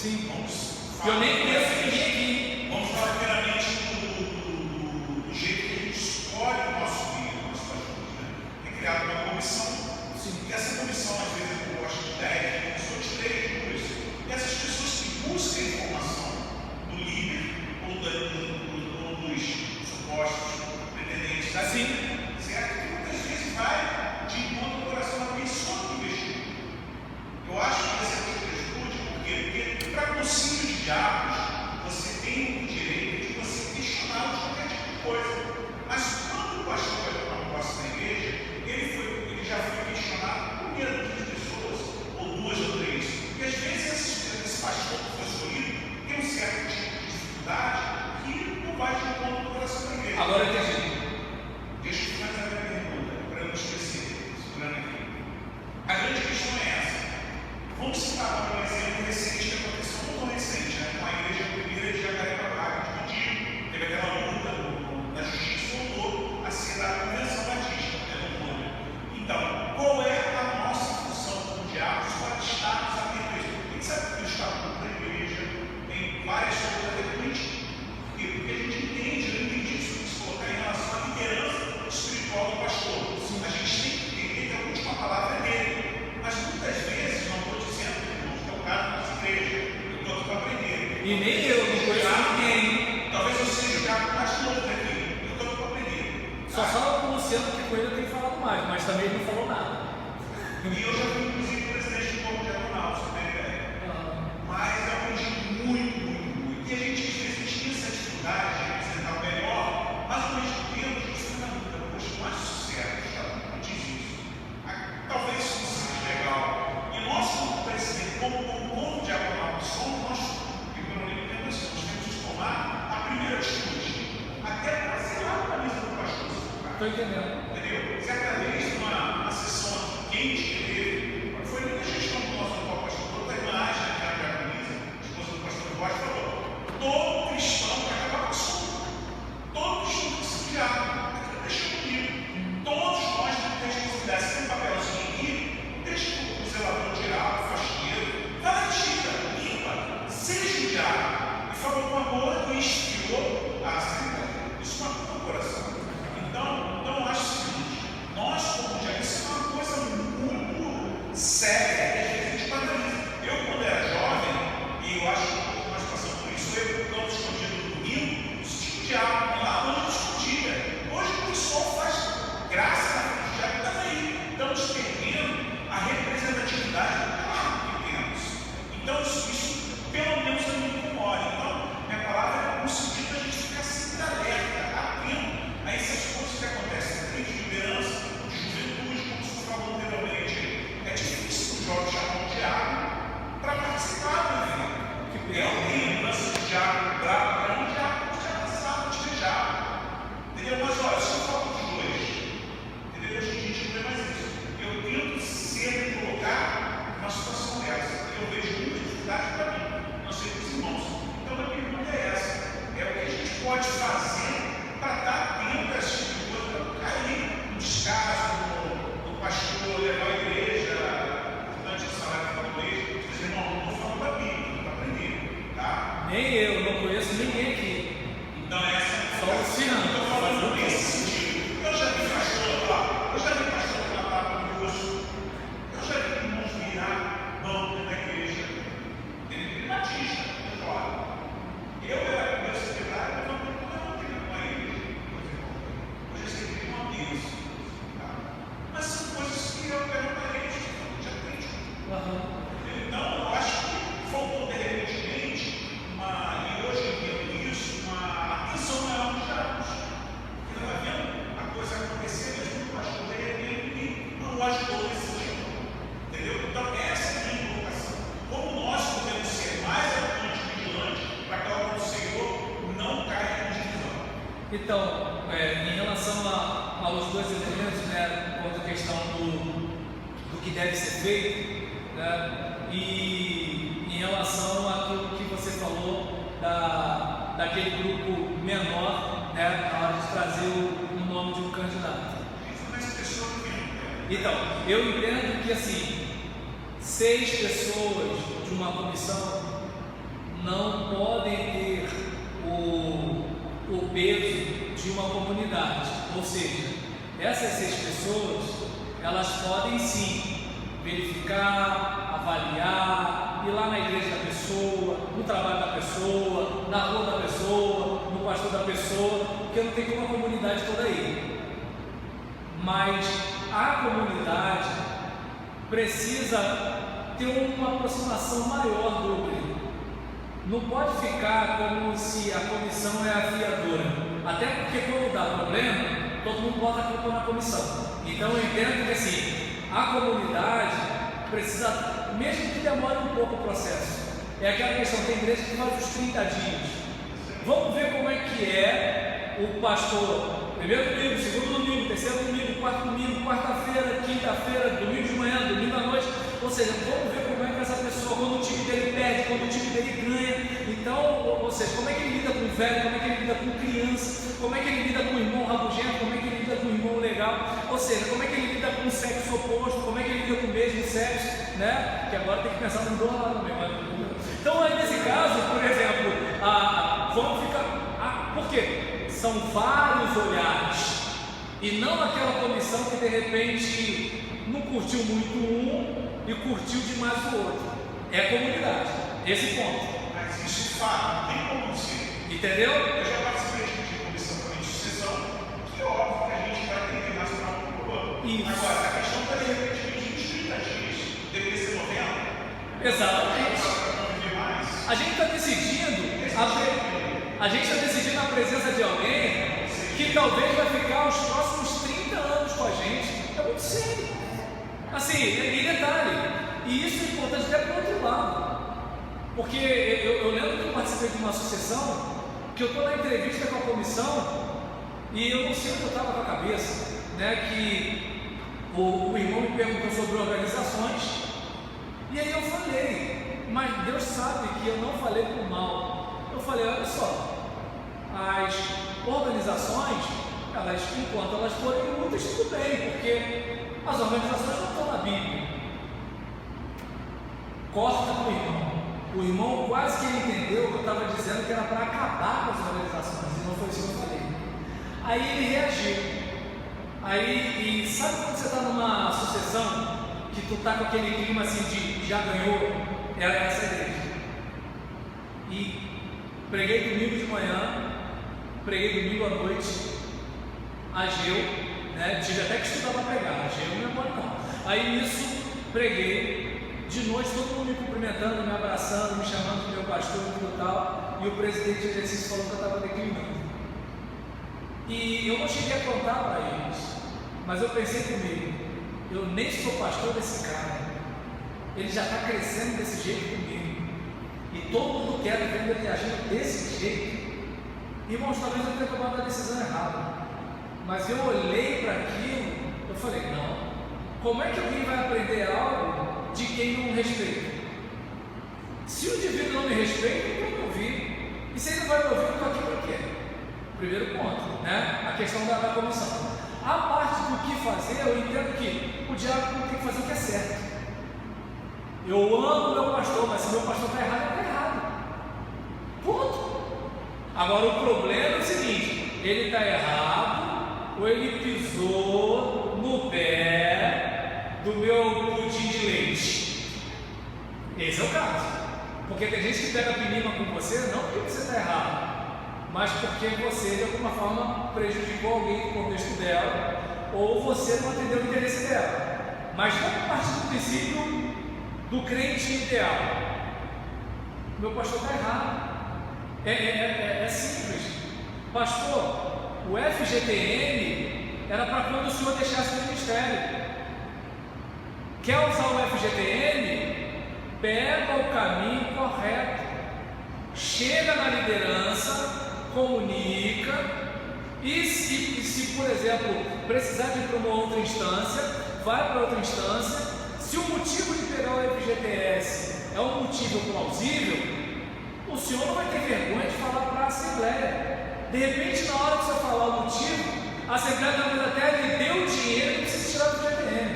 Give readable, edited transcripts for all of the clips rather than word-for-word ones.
Sim. Eu nem conheço ninguém aqui. Vamos falar primeiramente do jeito que a gente escolhe o nosso líder, o nosso pastor, né? É criada uma comissão. Sim. E essa comissão, às vezes, eu gosto de 10, pessoas de 3, por isso. E essas pessoas que buscam informação do líder ou dos supostos pretendentes da líder, certo? Que muitas vezes vai de encontro ao coração da pessoa que investiu. Eu acho que essa é a atitude, porque para concílios de diálogos, você tem o direito de você questionar de qualquer tipo de coisa. Mas quando o pastor vai tomar posse na igreja, ele já foi questionado por meia dúzia de pessoas, ou 2 ou 3. E às vezes esse pastor que foi escolhido tem um certo tipo de dificuldade que não vai de encontro ao coração da igreja. Agora eu entendi. Deixa eu finalizar a minha pergunta, para eu não esquecer, segurando aqui. A grande questão é essa. Vamos citar agora um exemplo recente que aconteceu, muito recente, né? Com a igreja primeira de Jacarepaguá, que dividiu, teve aquela luta na justiça, voltou a ser da Convenção Batista, Então, qual é a nossa função como diáconos para estarmos atentos a isso? A gente sabe que o estatuto da igreja tem várias coisas a ver com isso. Porque a gente entende, eu entendi isso, se colocar em relação à liderança espiritual do pastor. A gente tem que entender que a última palavra é dele. Mas muitas vezes, não estou dizendo, irmãos, que é o caso das igrejas, eu estou aqui para aprender. E nem eu, não conheço ninguém. Talvez eu seja o diabo mais novo daqui, eu estou aqui para aprender. Só fala com o Luciano que com ele eu tenho falado mais, mas também ele não falou nada. E eu já fui, inclusive, presidente do corpo diaconal, você tem ideia. Mas eu aprendi muito. E a gente, às vezes, tinha essa dificuldade de representar o melhor, mas ao mesmo tempo, a gente fica na dúvida, poxa, não acho certo, não diz isso. Talvez isso não seja legal. E nós, como presidente, como corpo diaconal que somos, nós, nós temos que tomar a primeira atitude. Até para ser lá na mesa do pastor. Estou entendendo. Entendeu? Certa vez, numa sessão quente que teve, foi muita gestão do nosso atual pastor, toda a imagem que a Diaconisa, esposa do pastor Bosch, falou: todo cristão vai acabar com o assunto. Todo cristão tem que ser diácono. Deixa comigo. Todos nós temos responsabilidade. Se tem um papelzinho aqui, deixa o zelador tirar, o faxineiro. Vai lá, tira, limpa, seja o diácono. E falou com amor e inspirou a assembleia. Isso matou o coração. Então, eu acho o seguinte: nós, como diáconos, isso é uma coisa muito séria que às vezes a gente banaliza. Eu, quando era jovem, e eu acho que nós passamos por isso, eu, quando escondido no domingo, discutia diácono lá onde eu escondia. Hoje o pessoal faz graça na frente do diácono, está aí. Estamos perdendo a representatividade do cargo que temos. Então, isso pelo menos eu me incomoda. Então, minha palavra é no sentido da gente ficar sempre alerta, atento a essas coisas que acontecem dentro de liderança, de juventude, como você falou anteriormente. É difícil o jovem chamar um diácono para participar do evento. Eu tenho lembrança de diácono bravo, era um diácono que já passava de beijar. Entendeu? Mas olha, só falta de 2. Entendeu? Hoje em dia a gente não vê mais isso. Eu tento sempre colocar uma situação dessa. Eu vejo muita dificuldade para mim, não sei para os irmãos. Então a pergunta é essa: é o que a gente pode fazer para estar atento a esse tipo de coisa, para não cair no descaso do pastor, levar a igreja, durante o salário da igreja, dizer: não, não estou falando da Bíblia, estou aprendendo, tá? Nem eu, não conheço ninguém aqui. Então essa Só o Luciano. estou falando nesse sentido. Eu já vi pastor lá, eu já vi pastor que tapa no rosto, eu já vi irmãos virar banco da igreja, ele batista, claro. Eu era meu secretário, eu não tenho com a igreja, hoje eu sei que tem uma Deus, tá? Mas são coisas que eu quero para eles, que já tem. Então, eu acho que faltou de repente e hoje eu entendo isso, uma atenção maior dos diálogos. Porque estava vendo a coisa acontecer, mas o pastor de repente não ajudou nesse tempo. Entendeu? Então, essa é a minha colocação. Como nós podemos ser mais atuantes e vigilantes para que a obra do Senhor não caia em divisão? Então, em relação aos 2 elementos, né, quanto à questão do que deve ser feito, né, e em relação àquilo que você falou daquele grupo menor, né, na hora de trazer o nome de um candidato. Então, eu entendo que assim, 6 pessoas de uma comissão não podem ter o peso de uma comunidade. Ou seja, essas 6 pessoas, elas podem sim verificar, avaliar, ir lá na igreja da pessoa, no trabalho da pessoa, na rua da pessoa, no pastor da pessoa, porque não tem como a comunidade toda aí. Mas a comunidade precisa ter uma aproximação maior do obreiro. Não pode ficar como se a comissão é a fiadora. Até porque quando dá problema, todo mundo bota a culpa na comissão. Então eu entendo que assim, a comunidade precisa, mesmo que demore um pouco o processo, é aquela questão, tem igreja que faz os 30 dias. Vamos ver como é que é o pastor. Primeiro domingo, segundo domingo, terceiro domingo, quarto domingo, quarta-feira, quinta-feira, domingo de manhã, domingo à noite. Ou seja, vamos ver como é que essa pessoa, quando o time dele perde, quando o time dele ganha. Então, ou seja, como é que ele lida com o velho, como é que ele lida com criança, como é que ele lida com o irmão rabugento, como é que ele lida com o irmão legal. Ou seja, como é que ele lida com o sexo oposto, como é que ele lida com o mesmo sexo, né? Que agora tem que pensar no dono lá também. Então, aí nesse caso, por exemplo, vamos ficar. Por quê? São vários olhares, e não aquela comissão que de repente não curtiu muito um e curtiu demais o outro. É a comunidade, esse ponto. Mas existe fato, não tem como ser. Entendeu? Eu já participei de comissão também de sucessão, que é óbvio que a gente vai ter que nacional para o ano. Isso. Agora, a questão está de repente de 30 dias, deveria ser 90. Exatamente. Para conviver mais. A gente está decidindo a presença de alguém que talvez vai ficar os próximos 30 anos com a gente. É muito sério. Assim, e detalhe, e isso é importante até para o outro lado. Porque eu lembro que eu participei de uma sucessão, que eu estou na entrevista com a comissão, e eu não sei o que eu estava com a cabeça, né? Que o irmão me perguntou sobre organizações, e aí eu falei, mas Deus sabe que eu não falei por mal. Eu falei, olha só, as organizações, elas, enquanto elas forem muitas, tudo bem, porque as organizações não estão na Bíblia. Corta para o irmão. O irmão quase que ele entendeu que eu estava dizendo que era para acabar com as organizações, e não foi isso que eu falei. Aí ele reagiu. Aí, e sabe quando você está numa sucessão, que tu está com aquele clima assim de já ganhou? Era essa igreja. E preguei domingo de manhã, preguei domingo à noite, Ageu, né? Tive até que estudar para pregar, Ageu não é bom não. Aí nisso, preguei. De noite, todo mundo me cumprimentando, me abraçando, me chamando de meu pastor e tal. E o presidente de exercício falou que eu estava declinando. E eu não cheguei a contar para eles, mas eu pensei comigo, eu nem sou pastor desse cara. Ele já está crescendo desse jeito comigo. E todo mundo quer ver ele agindo desse jeito. Irmãos, talvez eu tenha tomado a decisão errada. Mas eu olhei para aquilo, eu falei, não. Como é que alguém vai aprender algo de quem não respeita? Se o indivíduo não me respeita, ele vai me ouvir. E se ele não vai me ouvir, eu estou aqui para quê? Primeiro ponto, né? A questão da comissão. A parte do que fazer, eu entendo que o diácono tem que fazer o que é certo. Eu amo o meu pastor, mas se o meu pastor está errado, ele está errado. Ponto. Agora o problema é o seguinte: ele está errado, ou ele pisou no pé do meu pudim de leite. Esse é o caso. Porque tem gente que pega pinima com você, não porque você está errado, mas porque você de alguma forma prejudicou alguém no contexto dela, ou você não atendeu o interesse dela. Mas não a partir do princípio do crente ideal. Meu pastor está errado. É simples. Pastor, o FGTN era para quando o senhor deixasse o ministério. Quer usar o FGTN? Pega o caminho correto. Chega na liderança, comunica, e se por exemplo, precisar de ir para uma outra instância, vai para outra instância. Se o motivo de pegar o FGTS é um motivo plausível, o senhor não vai ter vergonha de falar para a Assembleia. De repente, na hora que você falar o motivo, a Assembleia talvez até lhe deu o dinheiro e precisa tirar do FGTN.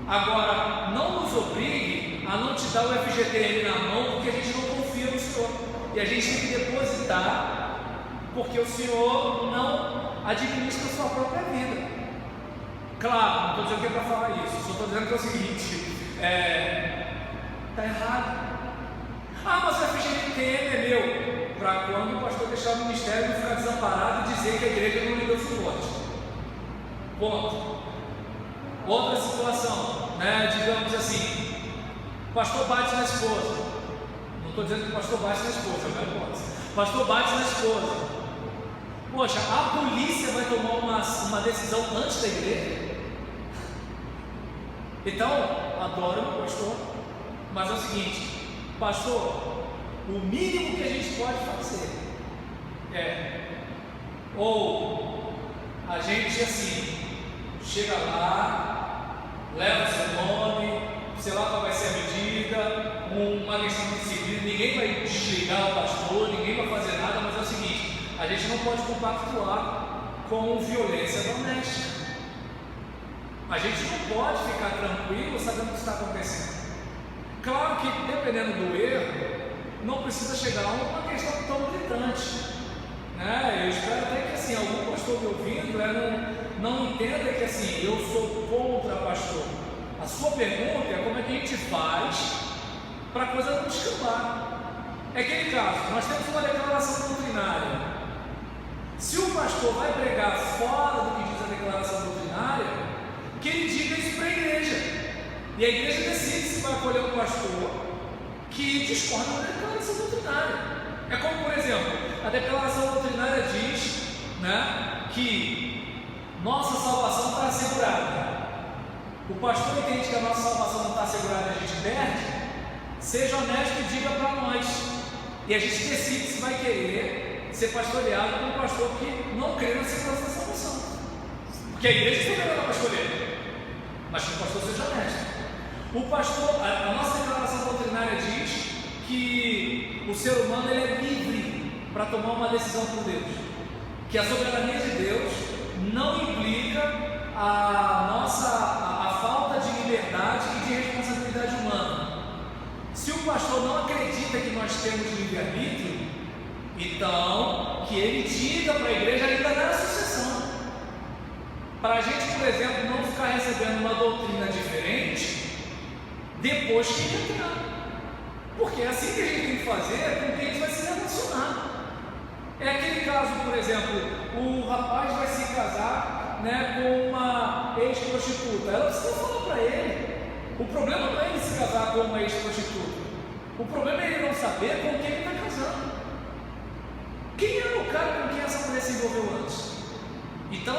Agora, não nos obrigue a não te dar o FGTN na mão, porque a gente não confia no senhor. pastor. E a gente tem que depositar, porque o Senhor não administra a sua própria vida. Claro, não estou dizendo que é para falar isso, só estou dizendo que é o seguinte: está errado. Ah, mas a FGTM é meu. Para quando o pastor deixar o ministério e ficar desamparado e dizer que a igreja não lhe deu suporte. Ponto. Outra situação, né? Digamos assim, o pastor bate na esposa. Não estou dizendo que o pastor bate na esposa, não é hipótese. O pastor bate na esposa. Poxa, a polícia vai tomar uma decisão antes da igreja? Então, adoro o pastor, mas é o seguinte: pastor, o mínimo que a gente pode fazer ou a gente assim, chega lá, leva o seu nome, sei lá qual vai ser a medida, uma questão de disciplina, ninguém vai desligar o pastor, ninguém vai fazer nada, mas é o seguinte: a gente não pode compactuar com violência doméstica. A gente não pode ficar tranquilo sabendo o que está acontecendo. Claro que, dependendo do erro, não precisa chegar a uma questão tão gritante, né? Eu espero até que assim, algum pastor me ouvindo não entenda que assim, eu sou contra pastor. A sua pergunta é como é que a gente faz para a coisa não descambar. É aquele caso, nós temos uma declaração doutrinária. Se o pastor vai pregar fora do que diz a declaração doutrinária, que ele diga isso para a igreja. E a igreja decide se vai acolher um pastor que discorda da declaração doutrinária. É como, por exemplo, a declaração doutrinária diz, né, que nossa salvação está assegurada. O pastor entende que a nossa salvação não está assegurada e a gente perde. Seja honesto e diga para nós. E a gente decide se vai querer ser pastoreado por um pastor que não crê na segurança da salvação. Porque a igreja é soberana para escolher, mas que o pastor seja honesto. O pastor, a nossa declaração doutrinária diz que o ser humano ele é livre para tomar uma decisão por Deus, que a soberania de Deus não implica a falta de liberdade e de responsabilidade humana. Se o pastor não acredita que nós temos livre-arbítrio, então que ele diga para a igreja ainda na sucessão, para a gente, por exemplo, não ficar recebendo uma doutrina diferente depois que ele entrar, porque é assim que a gente tem que fazer com quem a gente vai se relacionar. É aquele caso, por exemplo, o rapaz vai se casar, né, com uma ex-prostituta. Ela precisa falar para ele. O problema não é ele se casar com uma ex-prostituta, o problema é ele não saber com quem ele está casando. Quem era o cara com quem essa mulher se envolveu antes? Então,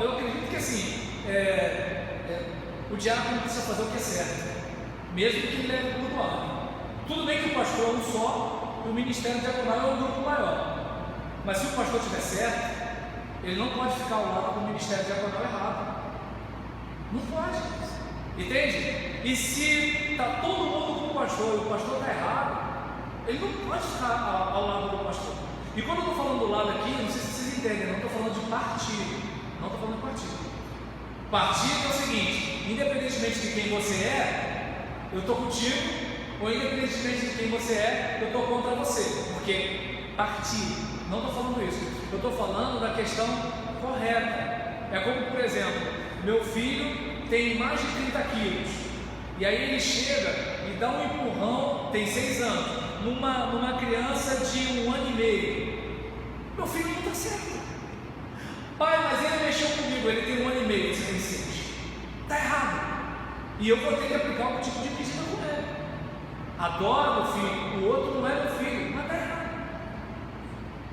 eu acredito que assim, o diácono precisa fazer o que é certo, mesmo que ele leve tudo lado. Tudo bem que o pastor é um só, e o ministério diaconal é um grupo maior, mas se o pastor estiver certo, ele não pode ficar ao lado do ministério diaconal errado. Não pode, entende? E se está todo mundo com o pastor e o pastor está errado, ele não pode ficar ao lado do pastor. E quando eu estou falando do lado aqui, não sei se vocês entendem, não estou falando de partido. Não estou falando de partido. Partido é o seguinte: independentemente de quem você é, eu estou contigo, ou independentemente de quem você é, eu estou contra você. Porque partido, não estou falando isso. Eu estou falando da questão correta. É como, por exemplo, meu filho tem mais de 30 quilos, e aí ele chega e dá um empurrão, tem 6 anos, numa criança de 1 ano e meio. Meu filho não está certo. Pai, mas ele mexeu comigo, ele tem 1 ano e meio, você tem 6. Está errado. E eu vou ter que aplicar um tipo de medida com ele. Adoro meu filho, o outro não é meu filho, mas está errado.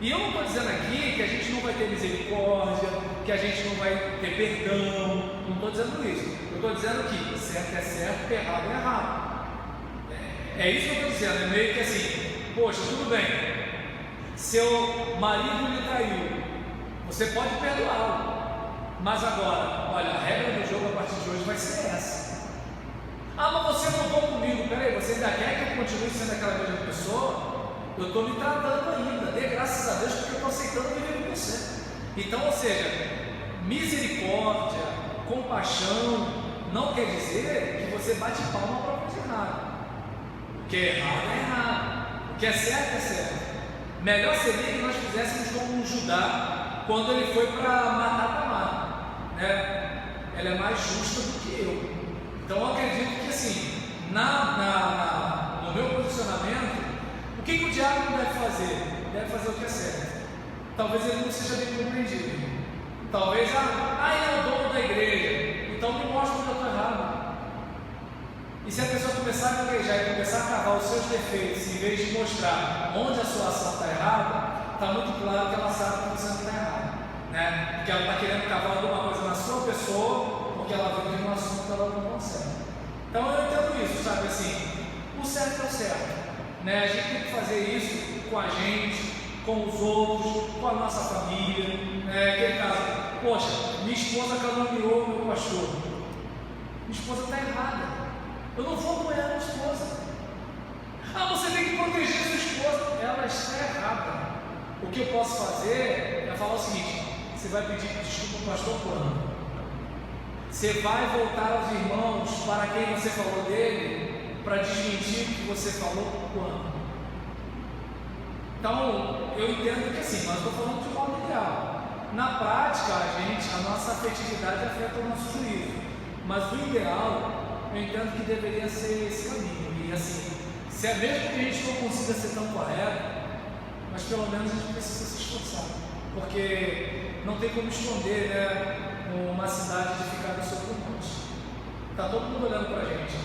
E eu não estou dizendo aqui que a gente não vai ter misericórdia, que a gente não vai ter perdão, não estou dizendo isso. Eu estou dizendo que certo é certo, errado é errado. É isso que eu estou dizendo, é meio que assim: poxa, tudo bem, seu marido lhe traiu, você pode perdoá-lo, mas agora, olha, a regra do jogo a partir de hoje vai ser essa. Ah, mas você não voltou comigo, peraí, você ainda quer que eu continue sendo aquela mesma pessoa? Eu estou me tratando ainda, dê graças a Deus, porque eu estou aceitando viver com você. Então, ou seja, misericórdia, compaixão, não quer dizer que você bate palma para coisa errada. Porque errado é errado. que é certo, é certo. Melhor seria que nós fizéssemos como um Judá, quando ele foi para matar Tamar, né? Ela é mais justa do que eu. Então eu acredito que assim, no meu posicionamento, o que o diabo não deve fazer? Deve fazer o que é certo. Talvez ele não seja bem compreendido. Talvez, ele é o dono da igreja, então me mostra onde eu estou errado. E se a pessoa começar a gaguejar e começar a cavar os seus defeitos, em vez de mostrar onde a sua ação está errada, está muito claro que ela sabe que você não está errado, né? Porque ela está querendo cavar alguma coisa na sua pessoa, porque ela vê que no assunto ela não consegue. Então eu entendo isso, sabe assim, o certo é o certo, né? A gente tem que fazer isso com a gente, com os outros, com a nossa família, né? Aquele caso, poxa, minha esposa caluniou o meu pastor, minha esposa está errada. Eu não vou apoiar a minha esposa. Você tem que proteger a sua esposa. Ela está errada. O que eu posso fazer é falar o seguinte: você vai pedir desculpa ao pastor quando? Você vai voltar aos irmãos para quem você falou dele, para desmentir o que você falou quando? Então, eu entendo que assim, nós estamos falando de modo ideal. Na prática, a nossa afetividade afeta o nosso juízo. Mas o ideal, eu entendo que deveria ser esse caminho. E assim, se é mesmo que a gente não consiga ser tão correto, mas pelo menos a gente precisa se esforçar, porque não tem como esconder, né, uma cidade edificada sobre um monte. Está todo mundo olhando para a gente.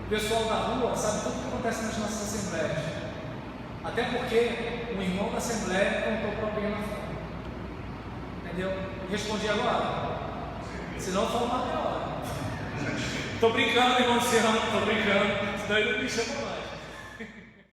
O pessoal da rua sabe tudo o que acontece nas nossas assembleias, até porque um irmão da assembleia contou para alguém lá fora. Entendeu? Respondi agora, senão eu falo mais meia hora. Tô brincando, irmão Luciano, tô brincando, senão ele não me chama mais.